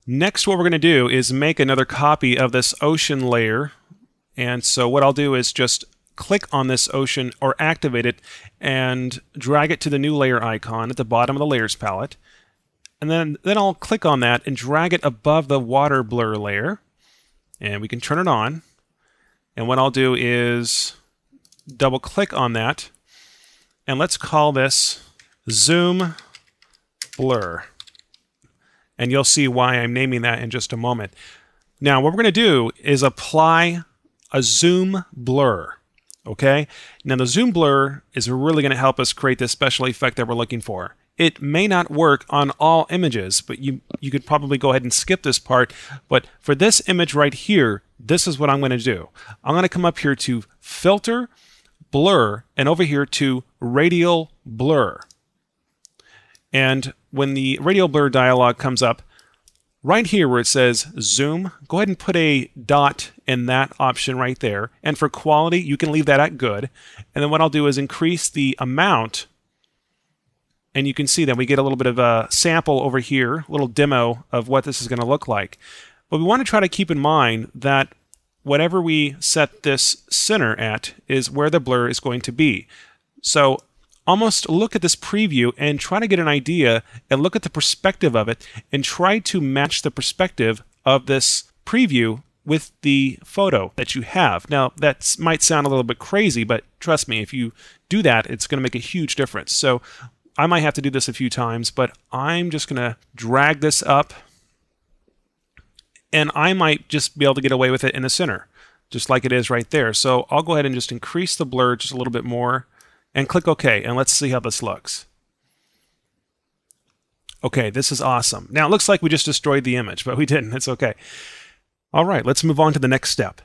Next, what we're going to do is make another copy of this ocean layer. And so what I'll do is just click on this ocean or activate it and drag it to the new layer icon at the bottom of the layers palette. And then I'll click on that and drag it above the water blur layer. And we can turn it on. And what I'll do is double click on that. And let's call this Zoom Blur. And you'll see why I'm naming that in just a moment. Now, what we're going to do is apply a zoom blur. Okay? Now, the zoom blur is really going to help us create this special effect that we're looking for. It may not work on all images, but you could probably go ahead and skip this part. But for this image right here, this is what I'm going to do. I'm going to come up here to Filter, Blur, and over here to Radial Blur. And when the Radial Blur dialog comes up, right here where it says Zoom, go ahead and put a dot in that option right there. And for quality, you can leave that at good. And then what I'll do is increase the amount. And you can see that we get a little bit of a sample over here, a little demo of what this is going to look like. But we want to try to keep in mind that whatever we set this center at is where the blur is going to be. So almost look at this preview and try to get an idea and look at the perspective of it and try to match the perspective of this preview with the photo that you have. Now, that might sound a little bit crazy, but trust me, if you do that, it's going to make a huge difference. So I might have to do this a few times, but I'm just going to drag this up, and I might just be able to get away with it in the center, just like it is right there. So I'll go ahead and just increase the blur just a little bit more and click OK, and let's see how this looks. Okay, this is awesome. Now, it looks like we just destroyed the image, but we didn't. It's okay. All right, let's move on to the next step.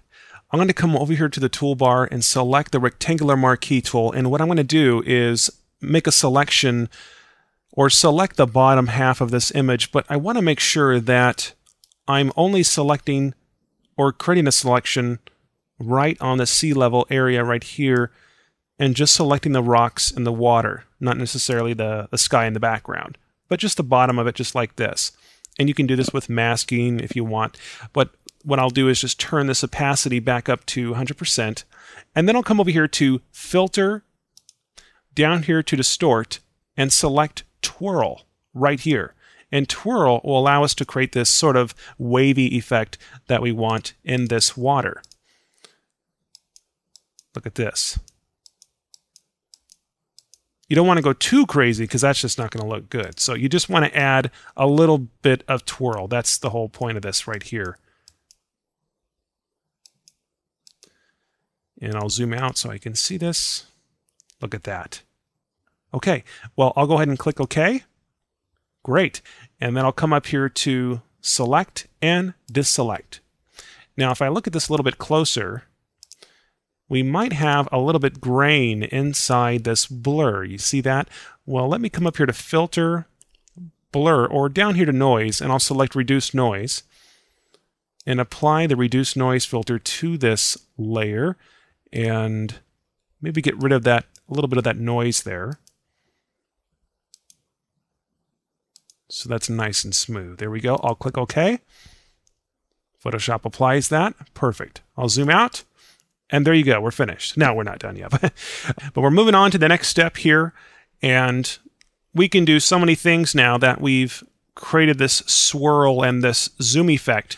I'm going to come over here to the toolbar and select the rectangular marquee tool, and what I'm going to do is make a selection or select the bottom half of this image, but I want to make sure that I'm only selecting or creating a selection right on the sea level area right here and just selecting the rocks and the water, not necessarily the sky in the background, but just the bottom of it just like this. And you can do this with masking if you want, but what I'll do is just turn this opacity back up to 100%, and then I'll come over here to Filter, down here to Distort, and select Twirl right here. And Twirl will allow us to create this sort of wavy effect that we want in this water. Look at this. You don't want to go too crazy because that's just not going to look good. So you just want to add a little bit of twirl. That's the whole point of this right here. And I'll zoom out so I can see this. Look at that. Okay, well, I'll go ahead and click OK. Great. And then I'll come up here to Select and Deselect. Now, if I look at this a little bit closer, we might have a little bit grain inside this blur. You see that? Well, let me come up here to Filter, Blur, or down here to Noise, and I'll select Reduce Noise and apply the Reduce Noise filter to this layer and maybe get rid of that, a little bit of that noise there. So that's nice and smooth. There we go. I'll click OK. Photoshop applies that. Perfect. I'll zoom out. And there you go. We're finished. No, we're not done yet. But we're moving on to the next step here. And we can do so many things now that we've created this swirl and this zoom effect.